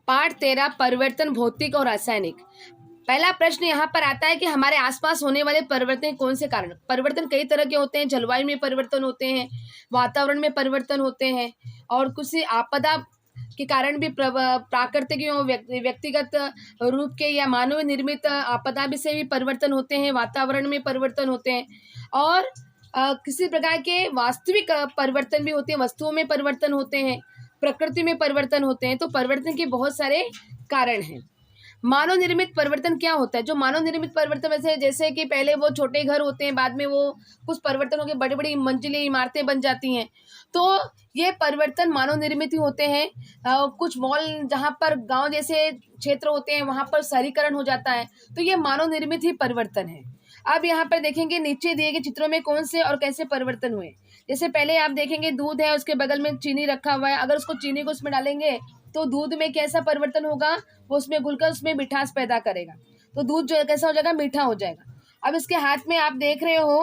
पाठ 13 परिवर्तन भौतिक और रासायनिक। पहला प्रश्न यहाँ पर आता है कि हमारे आसपास होने वाले परिवर्तन कौन से कारण। परिवर्तन कई तरह के होते हैं, जलवायु में परिवर्तन होते हैं, वातावरण में परिवर्तन होते हैं, और कुछ आपदा के कारण भी प्राकृतिक या व्यक्तिगत रूप के या मानव निर्मित आपदा भी से भी परिवर्तन होते हैं, वातावरण में परिवर्तन होते हैं, और किसी प्रकार के वास्तविक परिवर्तन भी होते हैं, वस्तुओं में परिवर्तन होते हैं, प्रकृति में परिवर्तन होते हैं। तो परिवर्तन के बहुत सारे कारण हैं। मानव निर्मित परिवर्तन क्या होता है? जो मानव निर्मित परिवर्तन वैसे जैसे कि पहले वो छोटे घर होते हैं, बाद में वो कुछ परिवर्तन होकर बड़ी बड़ी मंजिली इमारतें बन जाती हैं, तो ये परिवर्तन मानव निर्मित ही होते हैं। कुछ मॉल जहाँ पर गांव जैसे क्षेत्र होते हैं वहाँ पर शहरीकरण हो जाता है, तो ये मानव निर्मित ही परिवर्तन है। अब यहाँ पर देखेंगे नीचे दिए गए चित्रों में कौन से और कैसे परिवर्तन हुए। जैसे पहले आप देखेंगे दूध है, उसके बगल में चीनी रखा हुआ है। अगर उसको चीनी को उसमें डालेंगे तो दूध में कैसा परिवर्तन होगा, वो उसमें घुलकर उसमें मिठास पैदा करेगा, तो दूध जो कैसा हो जाएगा, मीठा हो जाएगा। अब इसके हाथ में आप देख रहे हो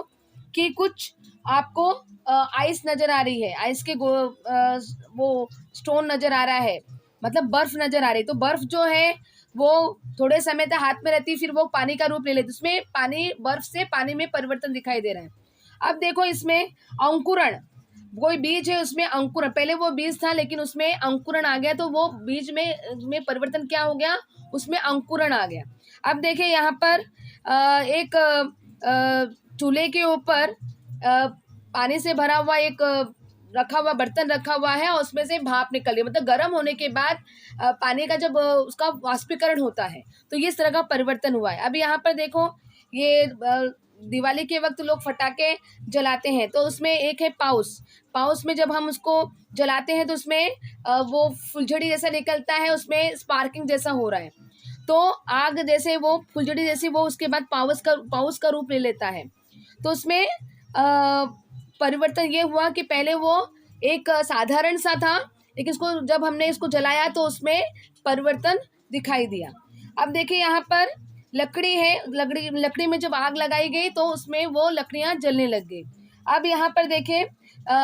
कि कुछ आपको आइस नजर आ रही है, आइस के वो स्टोन नजर आ रहा है, मतलब बर्फ नजर आ रही है। तो बर्फ जो है वो थोड़े समय तक हाथ में रहती, फिर वो पानी का रूप ले लेती, उसमें पानी, बर्फ से पानी में परिवर्तन दिखाई दे रहा है। अब देखो इसमें अंकुरण, कोई बीज है उसमें अंकुरण, पहले वो बीज था लेकिन उसमें अंकुरण आ गया, तो वो बीज में परिवर्तन क्या हो गया, उसमें अंकुरण आ गया। अब देखिए यहाँ पर एक चूल्हे के ऊपर पानी से भरा हुआ एक रखा हुआ बर्तन रखा हुआ है, और उसमें से भाप निकल रही है, मतलब गर्म होने के बाद पानी का जब उसका वाष्पीकरण होता है तो ये इस तरह का परिवर्तन हुआ है। अब यहाँ पर देखो ये दिवाली के वक्त लोग फटाके जलाते हैं, तो उसमें एक है पाउस। पाउस में जब हम उसको जलाते हैं तो उसमें वो फुलझड़ी जैसा निकलता है, उसमें स्पार्किंग जैसा हो रहा है, तो आग जैसे वो फुलझड़ी जैसी वो उसके बाद पाउस का रूप ले लेता है। तो उसमें परिवर्तन ये हुआ कि पहले वो एक साधारण सा था, लेकिन इसको जब हमने इसको जलाया तो उसमें परिवर्तन दिखाई दिया। अब देखिए यहाँ पर लकड़ी है, लकड़ी में जब आग लगाई गई तो उसमें वो लकड़ियां जलने लग गई। अब यहाँ पर देखें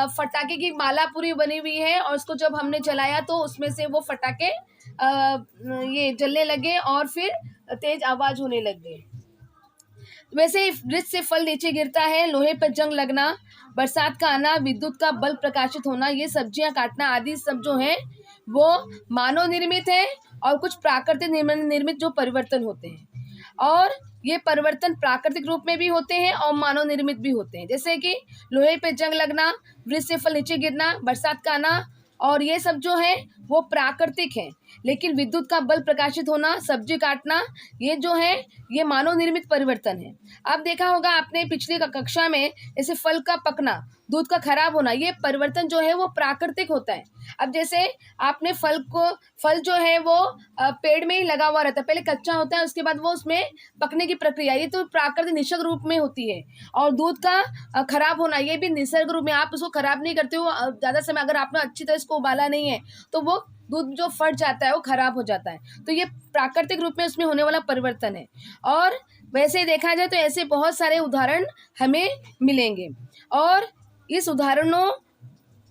फटाके की माला पूरी बनी हुई है, और उसको जब हमने जलाया तो उसमें से वो फटाके ये जलने लगे और फिर तेज आवाज होने लग गई। वैसे वृक्ष से फल नीचे गिरता है, लोहे पर जंग लगना, बरसात का आना, विद्युत का बल्ब प्रकाशित होना, ये सब्जियां काटना आदि सब जो है वो मानव निर्मित है, और कुछ प्राकृतिक निर्मित जो परिवर्तन होते हैं। और ये परिवर्तन प्राकृतिक रूप में भी होते हैं और मानव निर्मित भी होते हैं, जैसे कि लोहे पे जंग लगना, वृक्ष से फल नीचे गिरना, बरसात का आना, और ये सब जो है वो प्राकृतिक है। लेकिन विद्युत का बल्ब प्रकाशित होना, सब्जी काटना, ये जो है ये मानव निर्मित परिवर्तन है। अब देखा होगा आपने पिछली कक्षा में, जैसे फल का पकना, दूध का खराब होना, ये परिवर्तन जो है वो प्राकृतिक होता है। अब जैसे आपने फल जो है वो पेड़ में ही लगा हुआ रहता है, पहले कच्चा होता है, उसके बाद वो उसमें पकने की प्रक्रिया, ये तो प्राकृतिक निसर्ग रूप में होती है। और दूध का खराब होना, ये भी निसर्ग रूप में, आप उसको खराब नहीं करते हो, ज़्यादा समय अगर आपने अच्छी तरह इसको उबाला नहीं है तो वो दूध जो फट जाता है वो खराब हो जाता है, तो ये प्राकृतिक रूप में उसमें होने वाला परिवर्तन है। और वैसे देखा जाए तो ऐसे बहुत सारे उदाहरण हमें मिलेंगे, और इस उदाहरणों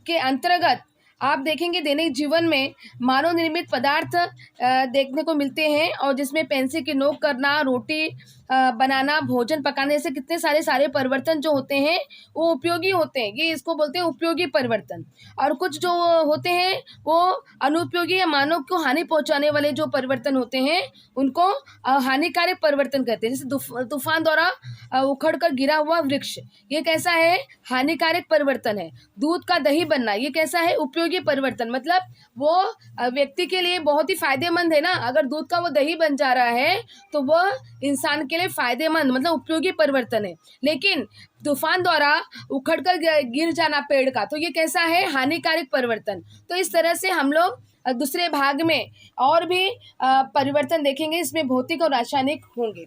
के अंतर्गत आप देखेंगे दैनिक जीवन में मानव निर्मित पदार्थ देखने को मिलते हैं, और जिसमें पेंसिल की नोक करना, रोटी बनाना, भोजन पकाने, जैसे कितने सारे परिवर्तन जो होते हैं वो उपयोगी होते हैं, ये इसको बोलते हैं उपयोगी परिवर्तन। और कुछ जो होते हैं वो अनुपयोगी या मानव को हानि पहुंचाने वाले जो परिवर्तन होते हैं उनको हानिकारक परिवर्तन कहते हैं। जैसे तूफान द्वारा उखड़ कर गिरा हुआ वृक्ष, ये कैसा है, हानिकारक परिवर्तन है। दूध का दही बनना, ये कैसा है, उपयोगी परिवर्तन, मतलब वो व्यक्ति के लिए बहुत ही फायदेमंद है ना, अगर दूध का वो दही बन जा रहा है तो वो इंसान के लिए फायदेमंद, मतलब उपयोगी परिवर्तन है। लेकिन तूफान द्वारा उखड़कर गिर जाना पेड़ का, तो ये कैसा है, हानिकारक परिवर्तन। तो इस तरह से हम लोग दूसरे भाग में और भी परिवर्तन देखेंगे, इसमें भौतिक और रासायनिक होंगे।